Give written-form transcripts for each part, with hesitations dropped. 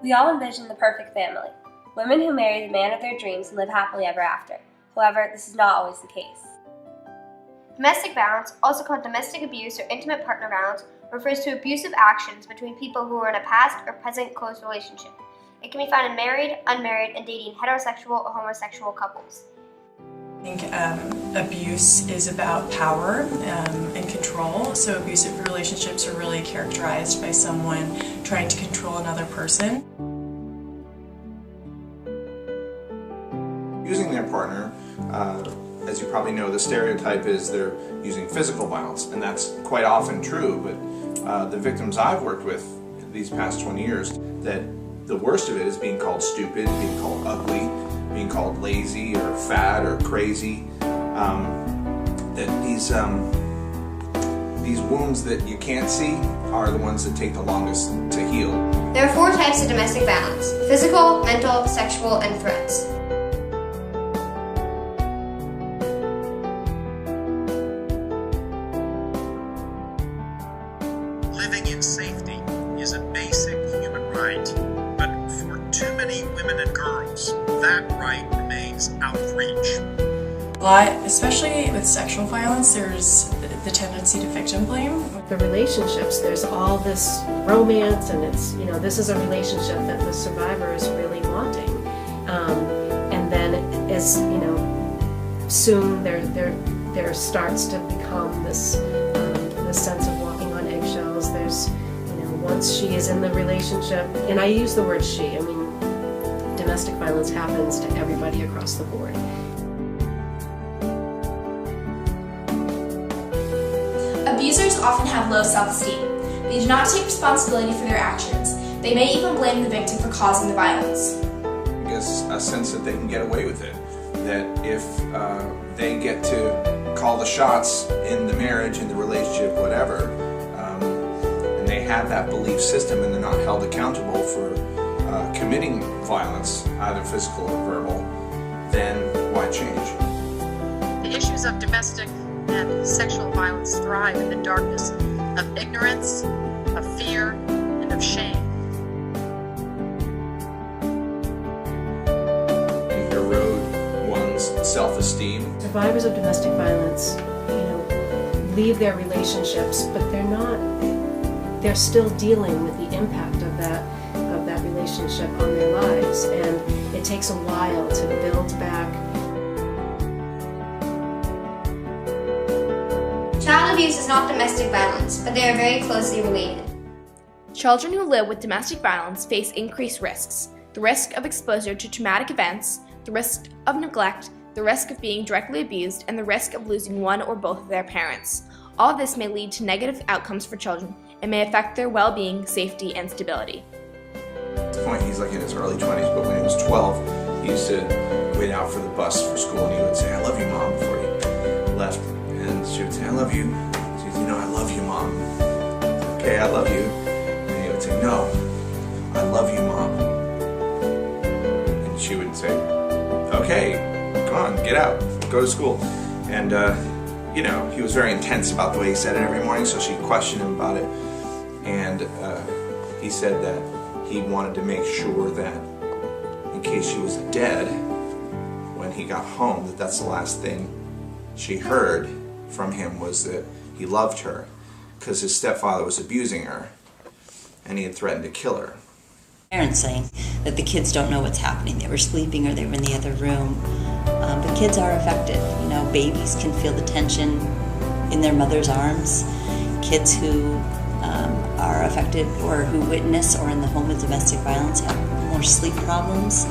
We all envision the perfect family, women who marry the man of their dreams and live happily ever after. However, this is not always the case. Domestic violence, also called domestic abuse or intimate partner violence, refers to abusive actions between people who are in a past or present close relationship. It can be found in married, unmarried, and dating heterosexual or homosexual couples. I think abuse is about power and control, so abusive relationships are really characterized by someone trying to control another person. Using their partner, as you probably know, the stereotype is they're using physical violence, and that's quite often true, but the victims I've worked with these past 20 years, that the worst of it is being called stupid, being called ugly, being called lazy or fat or crazy. That these wounds that you can't see are the ones that take the longest to heal. There are 4 types of domestic violence: physical, mental, sexual, and threats. Living in safety is a basic human right, but for too many women and girls, that right remains out of reach. A lot, especially with sexual violence, there's the tendency to victim blame. The relationships, there's all this romance, and it's, this is a relationship that the survivor is really wanting. And then as, soon there starts to become this sense of walking on eggshells. There's, once she is in the relationship, and I use the word she, domestic violence happens to everybody across the board. Abusers often have low self-esteem. They do not take responsibility for their actions. They may even blame the victim for causing the violence. I guess a sense that they can get away with it, that if they get to call the shots in the marriage, in the relationship, whatever, and they have that belief system and they're not held accountable for committing violence, either physical or verbal, then why change? The issues of domestic and sexual violence thrive in the darkness of ignorance, of fear, and of shame. It erode one's self-esteem. Survivors of domestic violence, leave their relationships, but they're still dealing with the impact of that relationship on their lives, and it takes a while to build back. Child abuse is not domestic violence, but they are very closely related. Children who live with domestic violence face increased risks: the risk of exposure to traumatic events, the risk of neglect, the risk of being directly abused, and the risk of losing one or both of their parents. All of this may lead to negative outcomes for children and may affect their well-being, safety, and stability. At this point, he's like in his early 20s, but when he was 12, he used to wait out for the bus for school, and he would say, "I love you, Mom," before he left. And she would say, "I love you." She would say, "I love you, Mom." "Okay, I love you." And he would say, "No, I love you, Mom." And she would say, "Okay, come on, get out, go to school." And, he was very intense about the way he said it every morning, so she questioned him about it. And he said that he wanted to make sure that in case she was dead when he got home, that's the last thing she heard from him was that he loved her, because his stepfather was abusing her and he had threatened to kill her. Parents saying that the kids don't know what's happening. They were sleeping or they were in the other room. But kids are affected. Babies can feel the tension in their mother's arms. Kids who are affected or who witness or in the home of domestic violence have more sleep problems.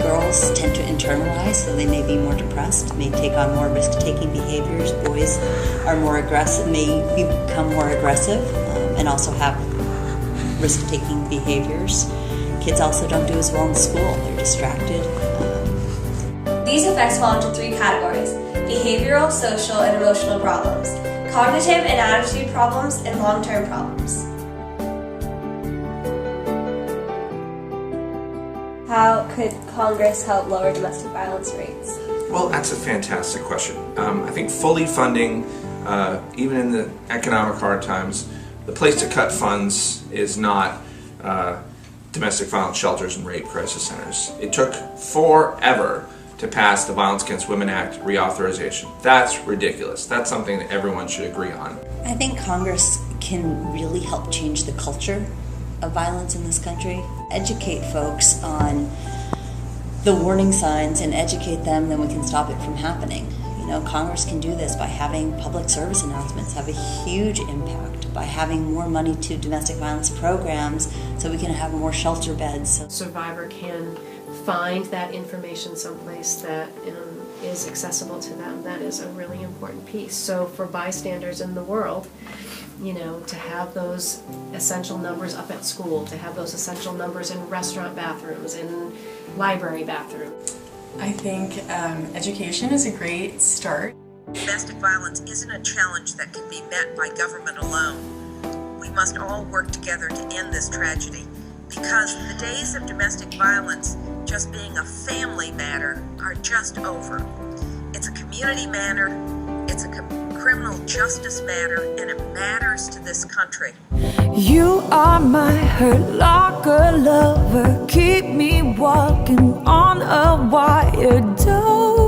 Girls tend to internalize, so they may be more depressed, may take on more risk-taking behaviors. Boys are more aggressive, may become more aggressive, and also have risk-taking behaviors. Kids also don't do as well in school. They're distracted. These effects fall into 3 categories: behavioral, social, and emotional problems, cognitive and attitude problems, and long-term problems. How could Congress help lower domestic violence rates? Well, that's a fantastic question. I think fully funding, even in the economic hard times, the place to cut funds is not domestic violence shelters and rape crisis centers. It took forever to pass the Violence Against Women Act reauthorization. That's ridiculous. That's something that everyone should agree on. I think Congress can really help change the culture of violence in this country. Educate folks on the warning signs and educate them, then we can stop it from happening. You know, Congress can do this by having public service announcements have a huge impact, by having more money to domestic violence programs so we can have more shelter beds. Survivor can find that information someplace that is accessible to them. That is a really important piece. So for bystanders in the world, you know, to have those essential numbers up at school, to have those essential numbers in restaurant bathrooms, in library bathrooms. I think education is a great start. Domestic violence isn't a challenge that can be met by government alone. We must all work together to end this tragedy, because the days of domestic violence just being a family matter are just over. It's a community matter, it's a criminal justice matter, and it matters to this country. You are my hurt locker lover, keep me walking on a wire. Don't